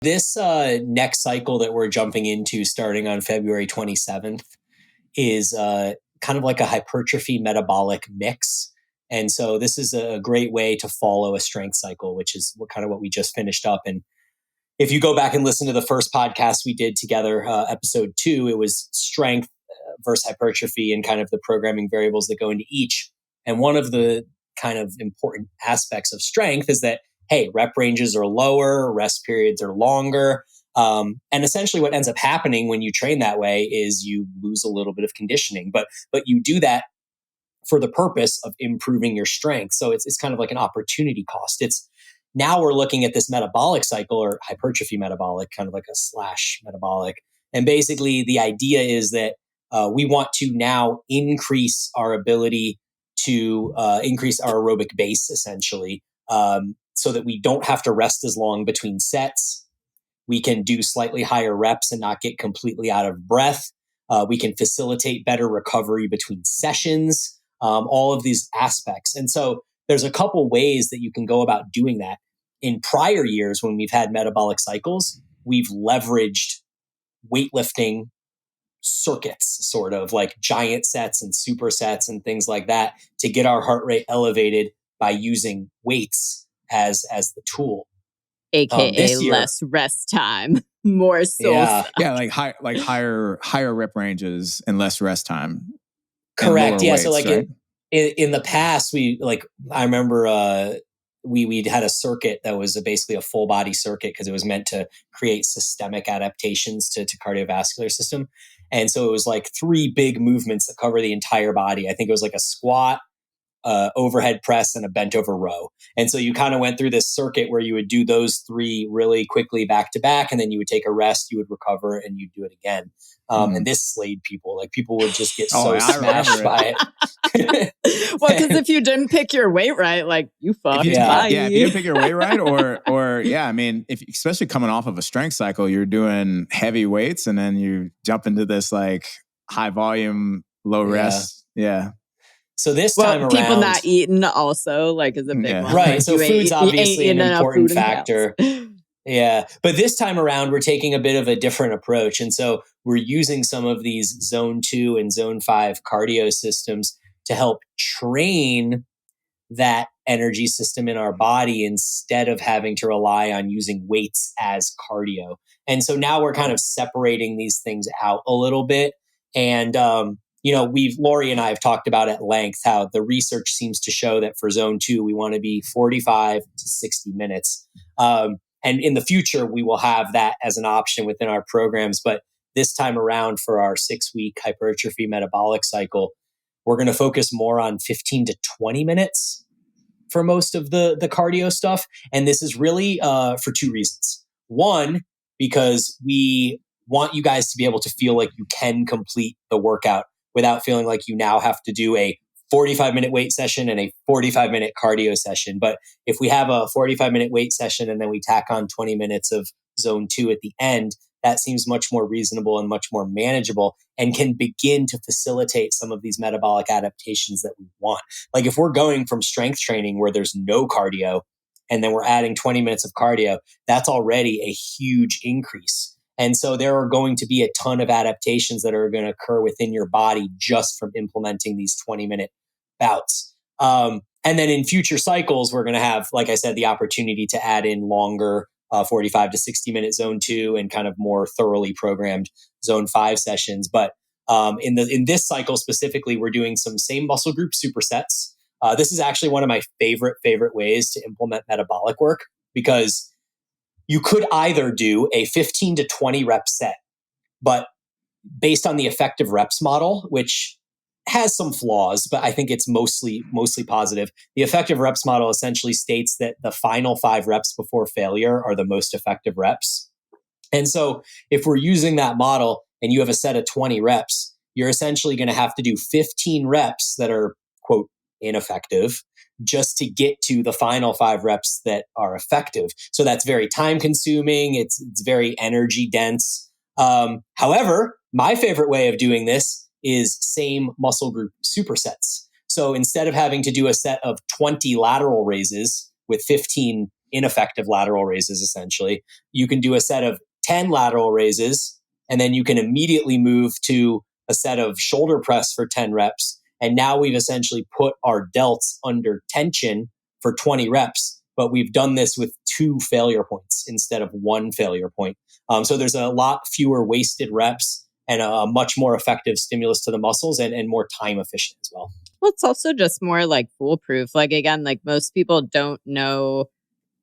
This next cycle that we're jumping into starting on February 27th is kind of like a hypertrophy metabolic mix. And so this is a great way to follow a strength cycle, which is what we just finished up. And if you go back and listen to the first podcast we did together, episode 2, it was strength versus hypertrophy and kind of the programming variables that go into each. And one of the kind of important aspects of strength is that, hey, rep ranges are lower, rest periods are longer. And essentially what ends up happening when you train that way is you lose a little bit of conditioning, but you do that for the purpose of improving your strength. So it's kind of like an opportunity cost. Now we're looking at this metabolic cycle, or hypertrophy metabolic, kind of like a slash metabolic. And basically the idea is that we want to now increase our ability to increase our aerobic base, essentially, so that we don't have to rest as long between sets. We can do slightly higher reps and not get completely out of breath. We can facilitate better recovery between sessions, all of these aspects. And so there's a couple ways that you can go about doing that. In prior years, when we've had metabolic cycles, we've leveraged weightlifting circuits, sort of like giant sets and supersets and things like that, to get our heart rate elevated by using weights as the tool. AKA less rest time, more soul stuff. Yeah, like higher rep ranges and less rest time. Correct. Yeah. Weights, so like right? in the past, I remember we'd had a circuit that was basically a full body circuit because it was meant to create systemic adaptations to cardiovascular system. And so it was like 3 big movements that cover the entire body. I think it was like a squat, overhead press, and a bent over row. And so you kind of went through this circuit where you would do those 3 really quickly back to back, and then you would take a rest, you would recover, and you'd do it again. And this slayed people. Like, people would just get smashed by it. Well, because if you didn't pick your weight right, like, you fucked. If you didn't pick your weight right, or I mean, especially coming off of a strength cycle, you're doing heavy weights, and then you jump into this like high volume, low rest. Yeah. So this time around, people not eating also like is a big one. Right. So food's obviously an important factor. Yeah. But this time around, we're taking a bit of a different approach. And so we're using some of these zone 2 and zone 5 cardio systems to help train that energy system in our body instead of having to rely on using weights as cardio. And so now we're kind of separating these things out a little bit. And, Lori and I have talked about at length how the research seems to show that for zone 2, we want to be 45 to 60 minutes. And in the future, we will have that as an option within our programs. But this time around, for our 6-week hypertrophy metabolic cycle, we're going to focus more on 15 to 20 minutes for most of the cardio stuff. And this is really for 2 reasons. One, because we want you guys to be able to feel like you can complete the workout without feeling like you now have to do a 45-minute weight session and a 45-minute cardio session. But if we have a 45-minute weight session and then we tack on 20 minutes of zone 2 at the end, that seems much more reasonable and much more manageable and can begin to facilitate some of these metabolic adaptations that we want. Like, if we're going from strength training where there's no cardio and then we're adding 20 minutes of cardio, that's already a huge increase. And so there are going to be a ton of adaptations that are going to occur within your body just from implementing these 20-minute bouts. And then in future cycles, we're going to have, like I said, the opportunity to add in longer 45 to 60-minute zone 2 and kind of more thoroughly programmed zone 5 sessions. But in this cycle specifically, we're doing some same muscle group supersets. This is actually one of my favorite ways to implement metabolic work, because you could either do a 15 to 20 rep set, but based on the effective reps model, which has some flaws, but I think it's mostly positive. The effective reps model essentially states that the final 5 reps before failure are the most effective reps. And so if we're using that model and you have a set of 20 reps, you're essentially going to have to do 15 reps that are, quote, ineffective, just to get to the final 5 reps that are effective. So that's very time consuming. It's very energy dense. However, my favorite way of doing this is same muscle group supersets. So instead of having to do a set of 20 lateral raises with 15 ineffective lateral raises, essentially. You can do a set of 10 lateral raises, and then you can immediately move to a set of shoulder press for 10 reps. And now we've essentially put our delts under tension for 20 reps, but we've done this with 2 failure points instead of 1 failure point. So there's a lot fewer wasted reps and a much more effective stimulus to the muscles and more time efficient as well. Well, it's also just more like foolproof. Like, again, like most people don't know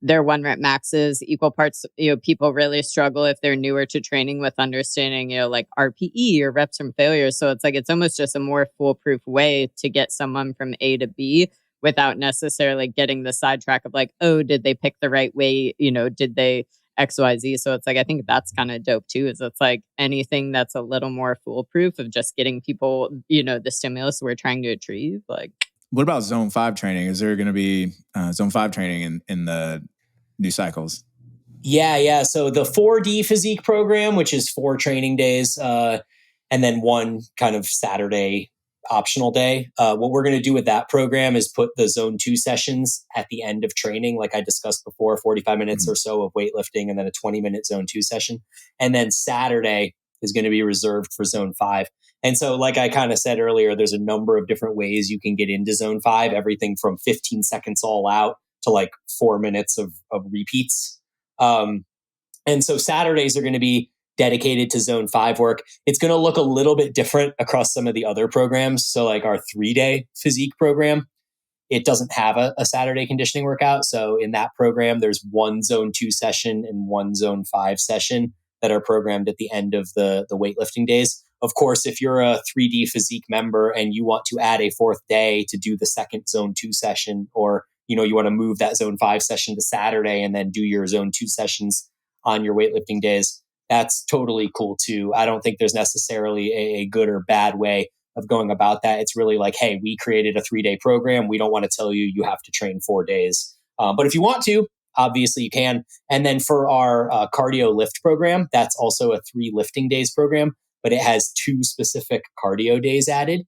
their 1 rep maxes, equal parts. People really struggle if they're newer to training with understanding, like RPE or reps from failure. So it's like, it's almost just a more foolproof way to get someone from A to B without necessarily getting the sidetrack of like, oh, did they pick the right way? Did they XYZ? So it's like, I think that's kind of dope too, is it's like anything that's a little more foolproof of just getting people, the stimulus we're trying to achieve. Like, what about zone 5 training? Is there going to be zone 5 training in the new cycles? Yeah. So the 4D physique program, which is 4 training days, and then 1 kind of Saturday optional day. What we're going to do with that program is put the zone 2 sessions at the end of training, like I discussed before, 45 minutes or so of weightlifting, and then a 20-minute zone 2 session. And then Saturday is going to be reserved for zone 5. And so, like I kind of said earlier, there's a number of different ways you can get into zone 5, everything from 15 seconds all out to like 4 minutes of repeats. And so Saturdays are going to be dedicated to zone 5 work. It's going to look a little bit different across some of the other programs. So like our 3-day physique program, it doesn't have a Saturday conditioning workout. So in that program, there's 1 zone 2 session and 1 zone 5 session that are programmed at the end of the weightlifting days. Of course, if you're a 3D physique member and you want to add a 4th day to do the second zone 2 session, or you want to move that zone 5 session to Saturday and then do your zone 2 sessions on your weightlifting days, that's totally cool too. I don't think there's necessarily a good or bad way of going about that. It's really like, hey, we created a 3-day program. We don't want to tell you have to train 4 days. But if you want to, obviously you can. And then for our cardio lift program, that's also a 3 lifting days program, but it has 2 specific cardio days added.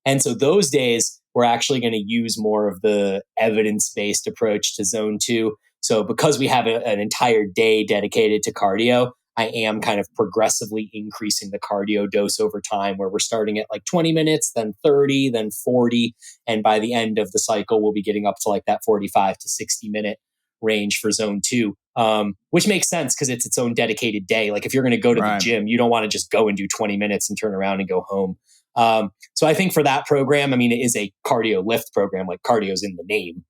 And so those days, we're actually going to use more of the evidence-based approach to zone 2. So because we have an entire day dedicated to cardio, I am kind of progressively increasing the cardio dose over time, where we're starting at like 20 minutes, then 30, then 40. And by the end of the cycle, we'll be getting up to like that 45 to 60-minute range for zone 2, which makes sense because it's its own dedicated day. Like if you're going to go to the gym, you don't want to just go and do 20 minutes and turn around and go home. So I think for that program, it is a cardio lift program, like cardio's in the name.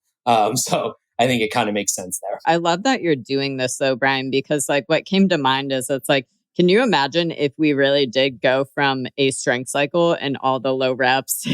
So I think it kind of makes sense there. I love that you're doing this though, Bryan, because like what came to mind is it's like, can you imagine if we really did go from a strength cycle and all the low reps,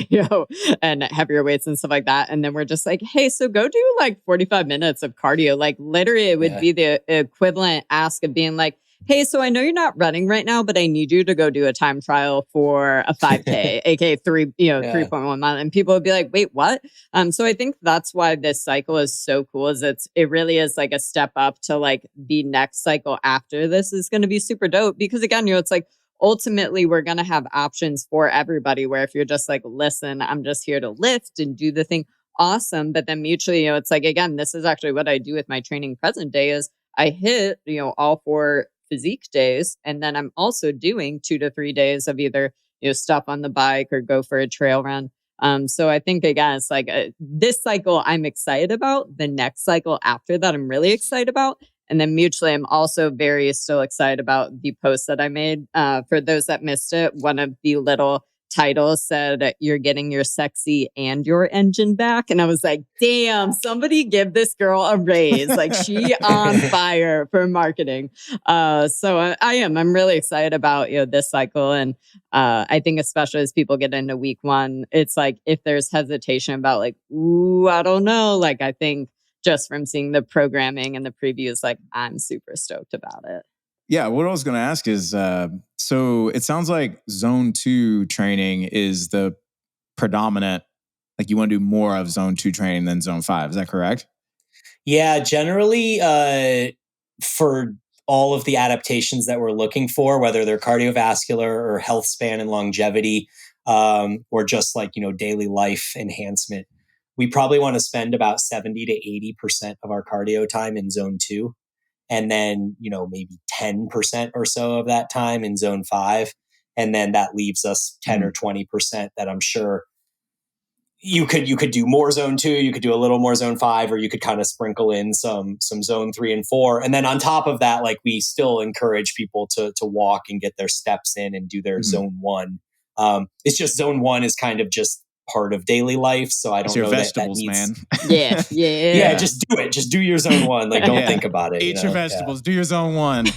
and heavier weights and stuff like that. And then we're just like, hey, so go do like 45 minutes of cardio. Like literally it would be the equivalent ask of being like, hey, so I know you're not running right now, but I need you to go do a time trial for a 5K, aka 3.1 mile. And people would be like, wait, what? So I think that's why this cycle is so cool, is it really is like a step up to like the next cycle after this is going to be super dope. Because again, it's like, ultimately we're going to have options for everybody, where if you're just like, listen, I'm just here to lift and do the thing. Awesome. But then mutually, it's like, again, this is actually what I do with my training present day is I hit, all 4 physique days. And then I'm also doing 2 to 3 days of either, stuff on the bike or go for a trail run. So I think, again, it's like this cycle I'm excited about. The next cycle after that, I'm really excited about. And then mutually, I'm also still excited about the post that I made. For those that missed it, one of the little titles said, you're getting your sexy and your engine back. And I was like, damn, somebody give this girl a raise. Like she on fire for marketing. So I'm really excited about, this cycle. And I think especially as people get into week 1, it's like, if there's hesitation about like, ooh, I don't know. Like, I think just from seeing the programming and the previews, like I'm super stoked about it. Yeah, what I was going to ask is, so it sounds like zone 2 training is the predominant, like you want to do more of zone 2 training than zone 5. Is that correct? Yeah, generally for all of the adaptations that we're looking for, whether they're cardiovascular or health span and longevity, or just like, daily life enhancement, we probably want to spend about 70 to 80% of our cardio time in zone 2. And then, maybe 10% or so of that time in zone 5. And then that leaves us 10 or 20% that I'm sure you could do more zone 2, you could do a little more zone 5, or you could kind of sprinkle in some zone 3 and 4. And then on top of that, like, we still encourage people to walk and get their steps in and do their zone 1. It's just zone 1 is kind of just part of daily life. So I don't know vegetables, that needs, man. Yeah. Just do it. Just do your zone 1. Like, don't think about it. Eat your vegetables. Do your zone 1.